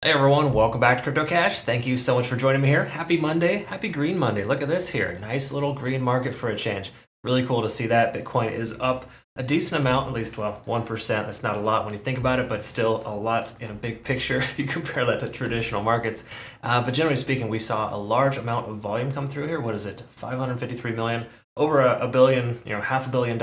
Hey everyone, welcome back to Crypto Cash. Thank you so much for joining me here. Happy Monday, happy Green Monday. Look at this here, nice little green market for a change. Really cool to see that. Bitcoin is up a decent amount, at least, well, 1%. That's not a lot when you think about it, but still a lot in a big picture if you compare that to traditional markets. But generally speaking, we saw a large amount of volume come through here. What is it? 553 million, over a billion, half $500 million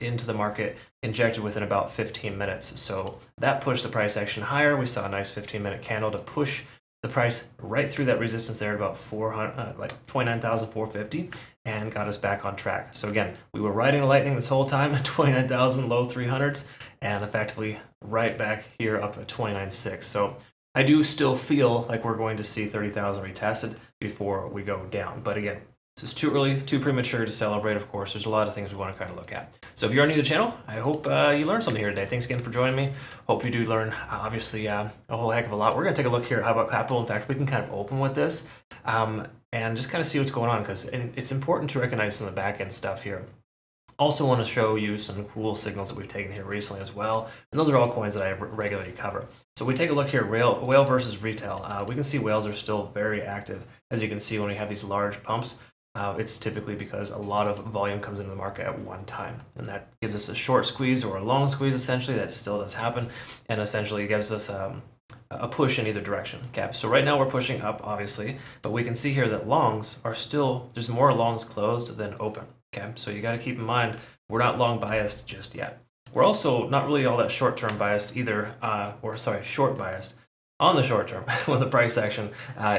into the market injected within about 15 minutes. So that pushed the price action higher. We saw a nice 15-minute candle to push the price right through that resistance there at about 29,450 and got us back on track. So again, we were riding the lightning this whole time at 29,000, low 300s, and effectively right back here up at 29.6. So I do still feel like we're going to see 30,000 retested before we go down. But again, this is too early, too premature to celebrate, of course. There's a lot of things we want to kind of look at. So if you're new to the channel, I hope you learned something here today. Thanks again for joining me. Hope you do learn, obviously, a whole heck of a lot. We're going to take a look here at How About Capital. In fact, we can kind of open with this and just kind of see what's going on, because it's important to recognize some of the back-end stuff here. Also want to show you some cool signals that we've taken here recently as well. And those are all coins that I regularly cover. So we take a look here, whale versus retail. We can see whales are still very active. As you can see, when we have these large pumps, it's typically because a lot of volume comes into the market at one time. And that gives us a short squeeze or a long squeeze, essentially. That still does happen. And essentially gives us a push in either direction. Okay, so right now we're pushing up, obviously. But we can see here that longs are still, there's more longs closed than open. Okay, so you got to keep in mind, we're not long biased just yet. We're also not really all that short-term biased either, short biased on the short term when the price action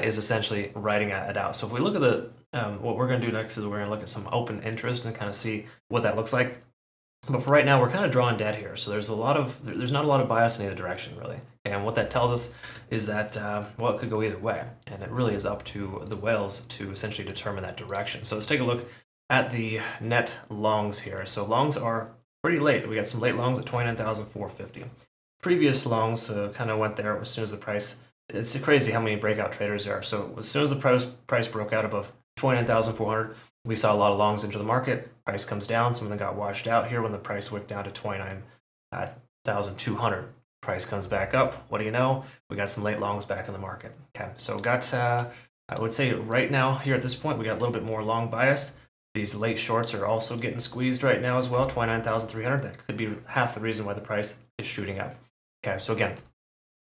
is essentially riding it out. So if we look at the what we're going to do next is we're going to look at some open interest and kind of see what that looks like. But for right now, we're kind of drawing dead here. So there's not a lot of bias in either direction, really. And what that tells us is that, well, it could go either way. And it really is up to the whales to essentially determine that direction. So let's take a look at the net longs here. So longs are pretty late. We got some late longs at 29,450. Previous longs kind of went there as soon as the price. It's crazy how many breakout traders there are. So as soon as the price broke out above 29,400, we saw a lot of longs enter the market. Price comes down. Some of them got washed out here when the price went down to 29,200. Price comes back up. What do you know? We got some late longs back in the market. Okay, so got I would say right now here at this point we got a little bit more long biased. These late shorts are also getting squeezed right now as well. 29,300. That could be half the reason why the price is shooting up. Okay, so again,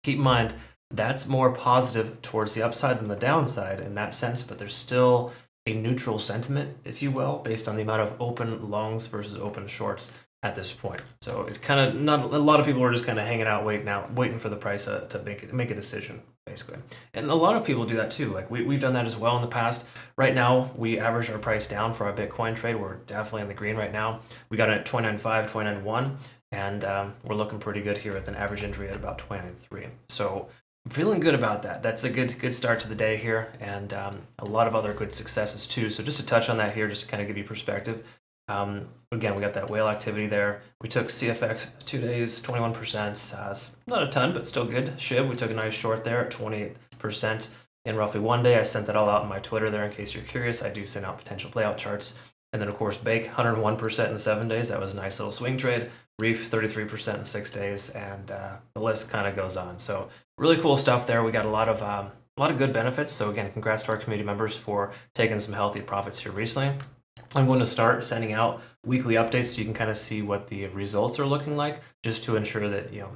keep in mind that's more positive towards the upside than the downside in that sense, but there's still a neutral sentiment, if you will, based on the amount of open longs versus open shorts at this point. So it's kind of not a lot of people are just kind of hanging out, waiting for the price to make a decision, basically. And a lot of people do that too. Like we've done that as well in the past. Right now, we average our price down for our Bitcoin trade. We're definitely in the green right now. We got it at 29.5, 29.1, and we're looking pretty good here with an average entry at about 29.3. So I'm feeling good about that. That's a good start to the day here, and a lot of other good successes too. So just to touch on that here, just to kind of give you perspective. Again, we got that whale activity there. We took CFX 2 days, 21%. Not a ton, but still good. SHIB, we took a nice short there at 28% in roughly 1 day. I sent that all out on my Twitter there in case you're curious. I do send out potential playout charts. And then, of course, Bake, 101% in 7 days. That was a nice little swing trade. Reef, 33% in 6 days. And the list kind of goes on. So really cool stuff there. We got a lot of good benefits. So again, congrats to our community members for taking some healthy profits here recently. I'm going to start sending out weekly updates so you can kind of see what the results are looking like, just to ensure that you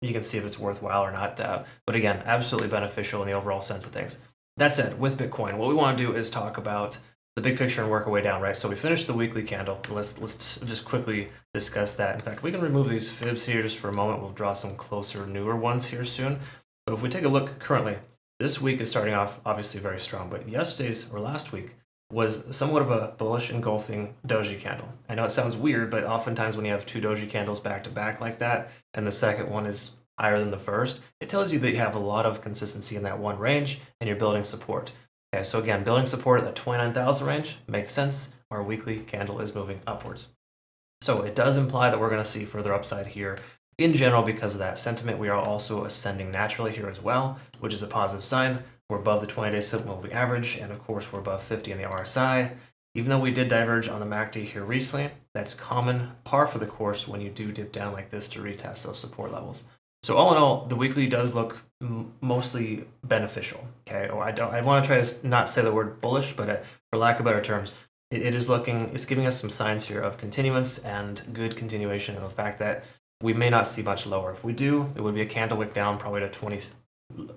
can see if it's worthwhile or not. But again, absolutely beneficial in the overall sense of things. That said, with Bitcoin, what we want to do is talk about the big picture and work our way down, right? So we finished the weekly candle. Let's just quickly discuss that. In fact, we can remove these fibs here just for a moment. We'll draw some closer, newer ones here soon. But if we take a look currently, this week is starting off obviously very strong, but yesterday's or last week was somewhat of a bullish engulfing doji candle. I know it sounds weird, but oftentimes when you have two doji candles back to back like that, and the second one is higher than the first, it tells you that you have a lot of consistency in that one range and you're building support. Okay, so again, building support at that 29,000 range makes sense. Our weekly candle is moving upwards. So it does imply that we're going to see further upside here in general because of that sentiment. We are also ascending naturally here as well, which is a positive sign. We're above the 20-day simple moving average, and of course we're above 50 in the RSI. Even though we did diverge on the MACD here recently, that's common, par for the course when you do dip down like this to retest those support levels. So all in all, the weekly does look mostly beneficial. Okay, or I want to try to not say the word bullish, but for lack of better terms, it's giving us some signs here of continuance and good continuation, and the fact that we may not see much lower. If we do, it would be a candle wick down probably to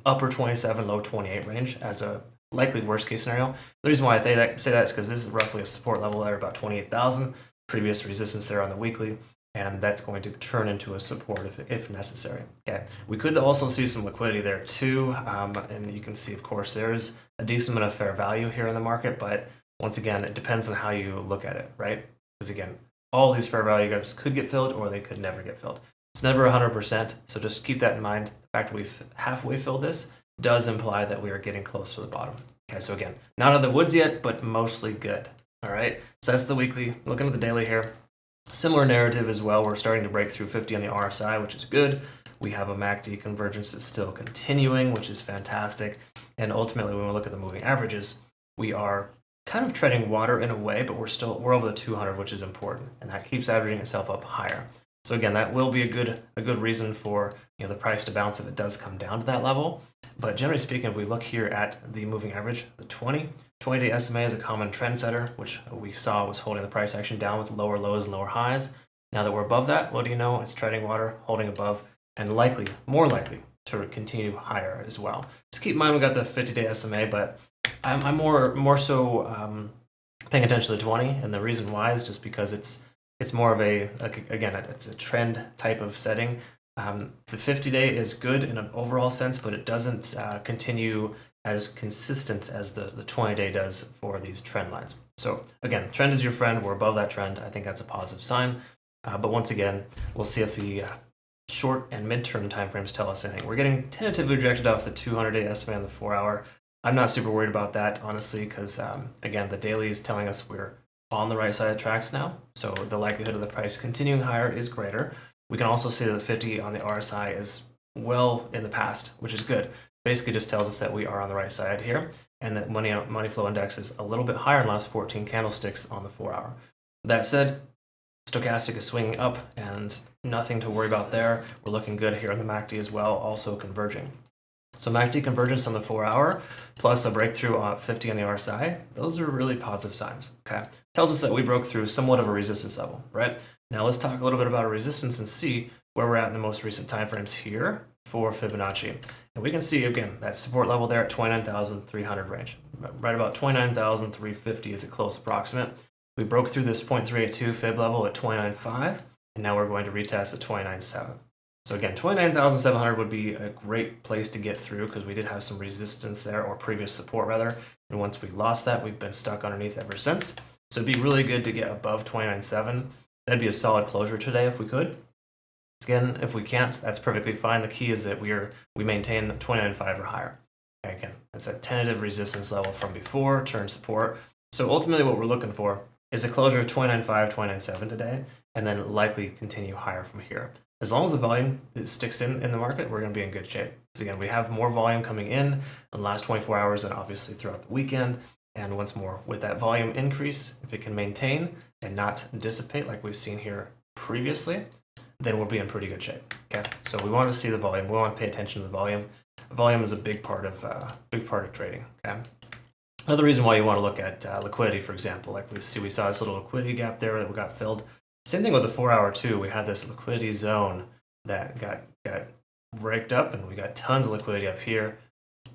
upper 27, low 28 range as a likely worst case scenario. The reason why I say that is because this is roughly a support level there, about 28,000, previous resistance there on the weekly, and that's going to turn into a support if necessary. Okay, we could also see some liquidity there too, and you can see, of course, there's a decent amount of fair value here in the market, but once again, it depends on how you look at it, right? Because again, all these fair value gaps could get filled or they could never get filled. It's never 100%, so just keep that in mind. The fact that we've halfway filled this does imply that we are getting close to the bottom. Okay, so again, not out of the woods yet, but mostly good. All right, so that's the weekly. Looking at the daily here, similar narrative as well. We're starting to break through 50 on the RSI, which is good. We have a MACD convergence that's still continuing, which is fantastic. And ultimately, when we look at the moving averages, we are kind of treading water in a way, but we're over the 200, which is important, and that keeps averaging itself up higher. So again, that will be a good reason for the price to bounce if it does come down to that level. But generally speaking, if we look here at the moving average, the 20-day SMA is a common trend setter, which we saw was holding the price action down with lower lows and lower highs. Now that we're above that, what do you know? It's treading water, holding above, and more likely to continue higher as well. Just keep in mind we got the 50-day SMA, but I'm more so paying attention to 20, and the reason why is just because it's more of it's a trend type of setting. The 50-day is good in an overall sense, but it doesn't continue as consistent as the 20-day does for these trend lines. So again, trend is your friend. We're above that trend. I think that's a positive sign. But once again, we'll see if the short and midterm timeframes tell us anything. We're getting tentatively rejected off the 200-day SMA on the 4-hour. I'm not super worried about that, honestly, because again, the daily is telling us we're on the right side of the tracks now, so the likelihood of the price continuing higher is greater. We can also see that the 50 on the RSI is well in the past, which is good. Basically just tells us that we are on the right side here, and that money flow index is a little bit higher in the last 14 candlesticks on the 4-hour. That said, stochastic is swinging up and nothing to worry about there. We're looking good here on the MACD as well, also converging. So MACD convergence on the 4-hour plus a breakthrough on 50 on the RSI, those are really positive signs. Okay, tells us that we broke through somewhat of a resistance level, right? Now let's talk a little bit about a resistance and see where we're at in the most recent timeframes here for Fibonacci. And we can see again that support level there at 29,300 range, right about 29,350 is a close approximate. We broke through this 0.382 fib level at 29.5, and now we're going to retest at 29.7. So again, 29,700 would be a great place to get through because we did have some resistance there, or previous support rather. And once we lost that, we've been stuck underneath ever since. So it'd be really good to get above 29.7. That'd be a solid closure today if we could. Again, if we can't, that's perfectly fine. The key is that we maintain 29.5 or higher. Okay, again, that's a tentative resistance level from before, turn support. So ultimately what we're looking for is a closure of 29.5, 29.7 today, and then likely continue higher from here. As long as the volume sticks in the market, we're going to be in good shape. Because again, we have more volume coming in the last 24 hours and obviously throughout the weekend. And once more, with that volume increase, if it can maintain and not dissipate like we've seen here previously, then we'll be in pretty good shape. Okay, so we want to see the volume. We want to pay attention to the volume. Volume is a big part of trading. Okay. Another reason why you want to look at liquidity, for example, like we saw this little liquidity gap there that we got filled. Same thing with the 4-hour too. We had this liquidity zone that got raked up, and we got tons of liquidity up here.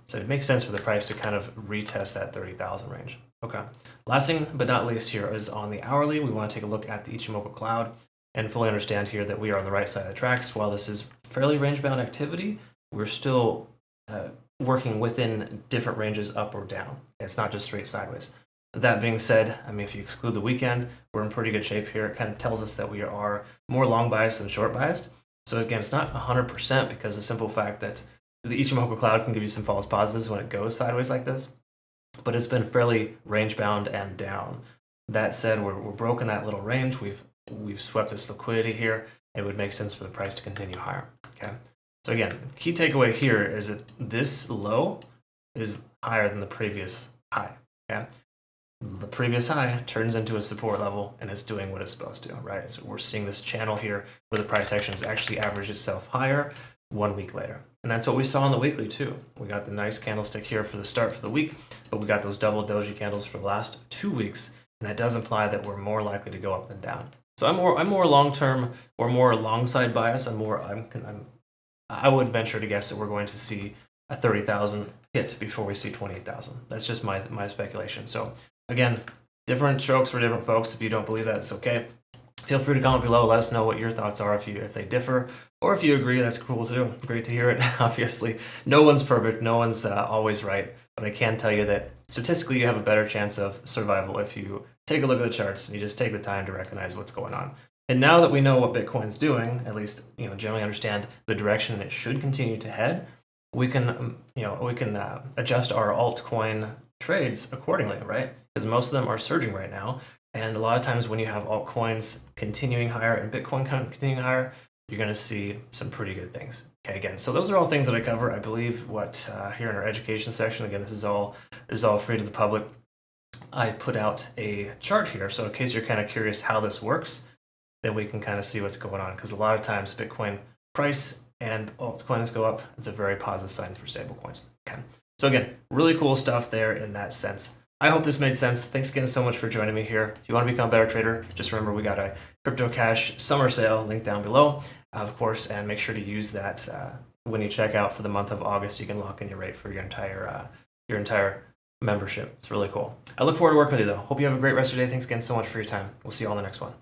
So it makes sense for the price to kind of retest that 30,000 range. Okay. Last thing but not least here is on the hourly. We want to take a look at the Ichimoku cloud and fully understand here that we are on the right side of the tracks. While this is fairly range-bound activity, we're still working within different ranges up or down. It's not just straight sideways. That being said, I mean, if you exclude the weekend, we're in pretty good shape here. It kind of tells us that we are more long biased than short biased. So again, it's not 100% because the simple fact that the Ichimoku cloud can give you some false positives when it goes sideways like this, but it's been fairly range bound and down. That said, we're broken that little range. We've swept this liquidity here. It would make sense for the price to continue higher. Okay. So again, key takeaway here is that this low is higher than the previous high. Okay. The previous high turns into a support level and is doing what it's supposed to, right? So we're seeing this channel here where the price action has actually averaged itself higher 1 week later. And that's what we saw on the weekly too. We got the nice candlestick here for the start for the week, but we got those double doji candles for the last 2 weeks, and that does imply that we're more likely to go up than down. So I'm more long term or more long side bias. I would venture to guess that we're going to see a 30,000 hit before we see 28,000. That's just my speculation. So again, different strokes for different folks. If you don't believe that, it's okay. Feel free to comment below. Let us know what your thoughts are if they differ, or if you agree. That's cool too. Great to hear it. Obviously, no one's perfect. No one's always right. But I can tell you that statistically, you have a better chance of survival if you take a look at the charts and you just take the time to recognize what's going on. And now that we know what Bitcoin's doing, at least generally understand the direction it should continue to head, we can adjust our altcoin trades accordingly, right? Because most of them are surging right now. And a lot of times when you have altcoins continuing higher and Bitcoin continuing higher, you're going to see some pretty good things. Okay, again, so those are all things that I cover. I believe here in our education section, again, this is all free to the public. I put out a chart here, so in case you're kind of curious how this works, then we can kind of see what's going on. Because a lot of times Bitcoin price and altcoins go up, it's a very positive sign for stablecoins. Okay, so again, really cool stuff there in that sense. I hope this made sense. Thanks again so much for joining me here. If you want to become a better trader, just remember we got a Crypto Cash summer sale link down below, of course, and make sure to use that when you check out for the month of August. You can lock in your rate for your entire membership. It's really cool. I look forward to working with you though. Hope you have a great rest of your day. Thanks again so much for your time. We'll see you all in the next one.